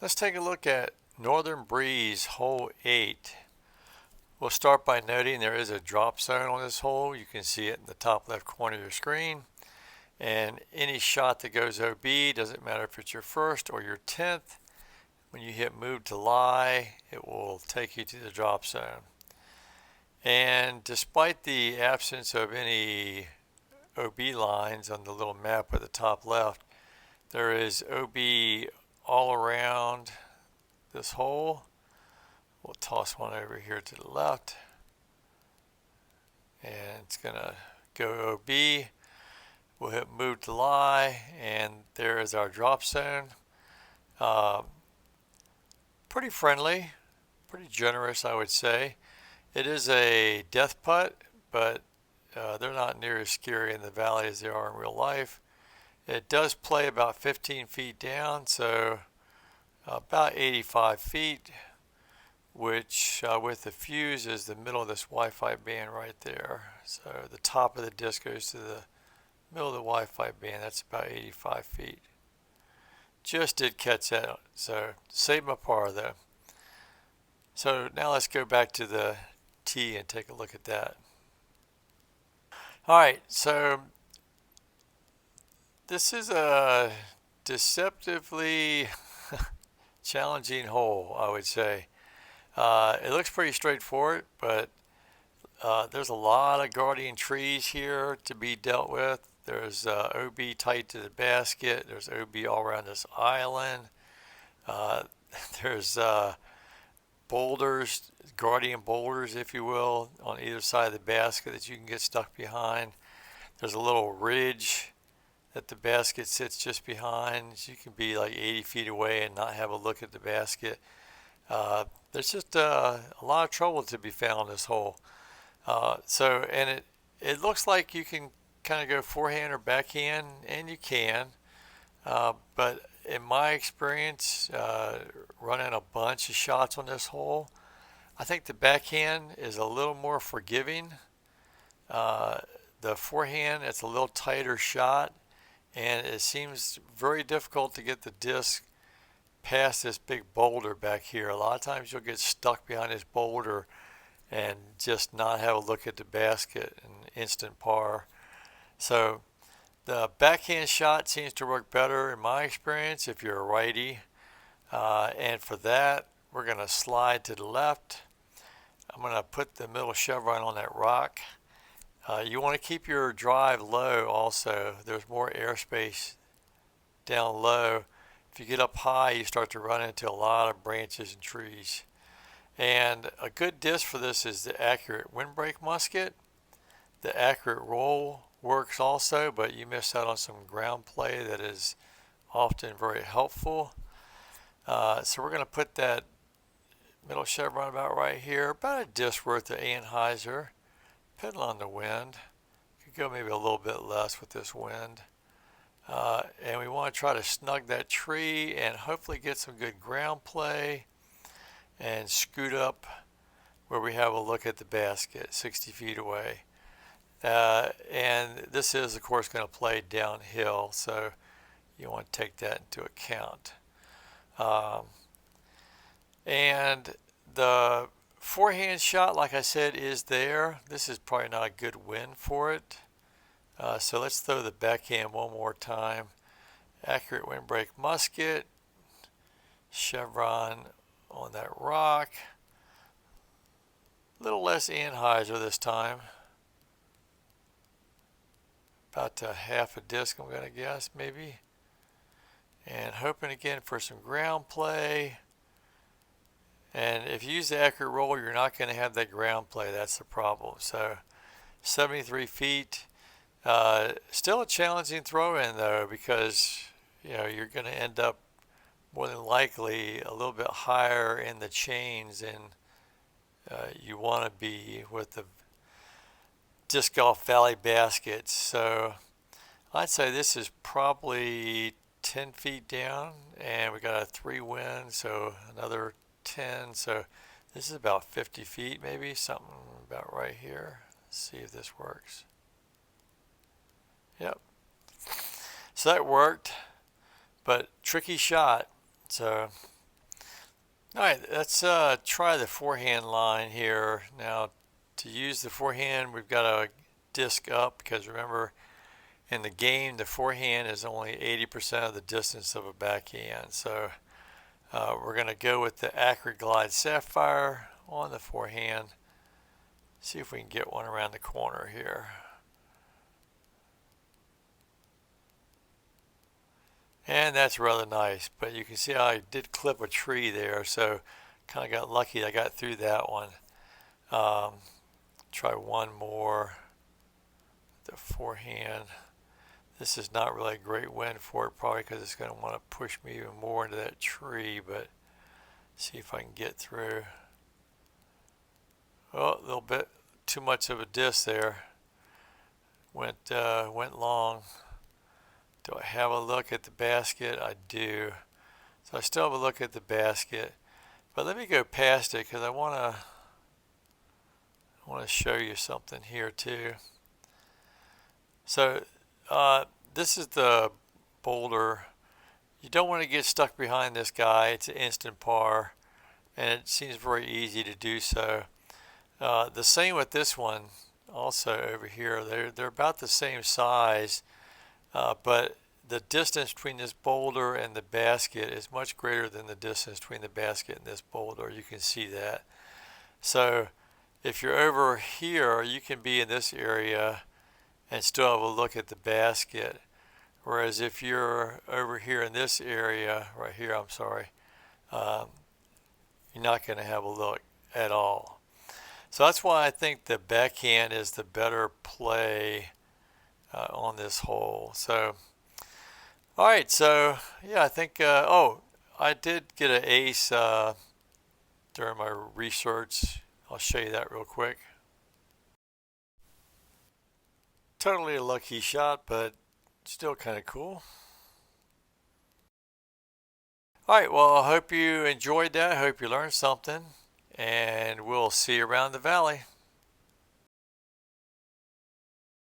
Let's take a look at Northern Breeze hole 8. We'll start by noting there is a drop zone on this hole. You can see it in the top left corner of your screen. And any shot that goes OB, doesn't matter if it's your first or your 10th, when you hit move to lie, it will take you to the drop zone. And despite the absence of any OB lines on the little map at the top left, there is OB all around this hole. We'll toss one over here to the left, and it's gonna go OB. We'll hit move to lie, and there is our drop zone. Pretty friendly, pretty generous, I would say. It is a death putt, but they're not near as scary in the valley as they are in real life. It does play about 15 feet down, so about 85 feet, which with the fuse is the middle of this Wi-Fi band right there. So the top of the disc goes to the middle of the Wi-Fi band. That's about 85 feet. Just did catch that, so save my par though. So now let's go back to the tee and take a look at that. Alright, so this is a deceptively challenging hole, I would say. It looks pretty straightforward, but there's a lot of guardian trees here to be dealt with. There's OB tight to the basket. There's OB all around this island. There's boulders, guardian boulders, if you will, on either side of the basket that you can get stuck behind. There's a little ridge that the basket sits just behind. So you can be like 80 feet away and not have a look at the basket. There's just a lot of trouble to be found in this hole. And it looks like you can kind of go forehand or backhand, and you can. But in my experience, running a bunch of shots on this hole, I think the backhand is a little more forgiving. The forehand, it's a little tighter shot, and it seems very difficult to get the disc past this big boulder back here. A lot of times you'll get stuck behind this boulder and just not have a look at the basket and instant par. So the backhand shot seems to work better in my experience if you're a righty. And for that, we're going to slide to the left. I'm going to put the middle chevron on that rock. You want to keep your drive low also. There's more airspace down low. If you get up high, you start to run into a lot of branches and trees. And a good disc for this is the accurate windbreak musket. The accurate roll works also, but you miss out on some ground play that is often very helpful. So we're going to put that middle chevron about right here, about a disc worth of anhyzer. Pedal on the wind. Could go maybe a little bit less with this wind. And we want to try to snug that tree and hopefully get some good ground play and scoot up where we have a look at the basket 60 feet away. And this is of course going to play downhill, so you want to take that into account. And the forehand shot, like I said, is there. This is probably not a good win for it. So let's throw the backhand one more time. Accurate windbreak musket. Chevron on that rock. A little less anhyzer this time. About half a disc, I'm going to guess, maybe. And hoping again for some ground play. And if you use the accurate roll, you're not going to have that ground play. That's the problem. So 73 feet. Still a challenging throw in though, because you're going to end up more than likely a little bit higher in the chains than you want to be with the disc golf valley baskets. So I'd say this is probably 10 feet down, and we got a 3 wind, so another 10. So this is about 50 feet, maybe something about right here. Let's see if this works. Yep. So that worked, but tricky shot. So All right, let's try the forehand line here. Now, to use the forehand, we've got to disc up because remember, in the game, the forehand is only 80% of the distance of a backhand. So we're going to go with the Accurate Glide Sapphire on the forehand. See if we can get one around the corner here. And that's rather nice, but you can see how I did clip a tree there, so kind of got lucky I got through that one. Try one more. The forehand. This is not really a great wind for it, probably because it's going to want to push me even more into that tree, but see if I can get through. Oh, a little bit too much of a disc there. Went long. Do I have a look at the basket? I do. So I still have a look at the basket, but let me go past it because I want to show you something here too. So this is the boulder. You don't want to get stuck behind this guy. It's an instant par, and it seems very easy to do so. The same with this one also over here. They're about the same size, but the distance between this boulder and the basket is much greater than the distance between the basket and this boulder. You can see that. So if you're over here, you can be in this area and still have a look at the basket. Whereas if you're over here in this area, right here, I'm sorry, you're not going to have a look at all. So that's why I think the backhand is the better play on this hole. So, all right, so yeah, I think, oh, I did get an ace during my research. I'll show you that real quick. Totally a lucky shot, but still kind of cool. All right, well, I hope you enjoyed that. I hope you learned something, and we'll see you around the valley.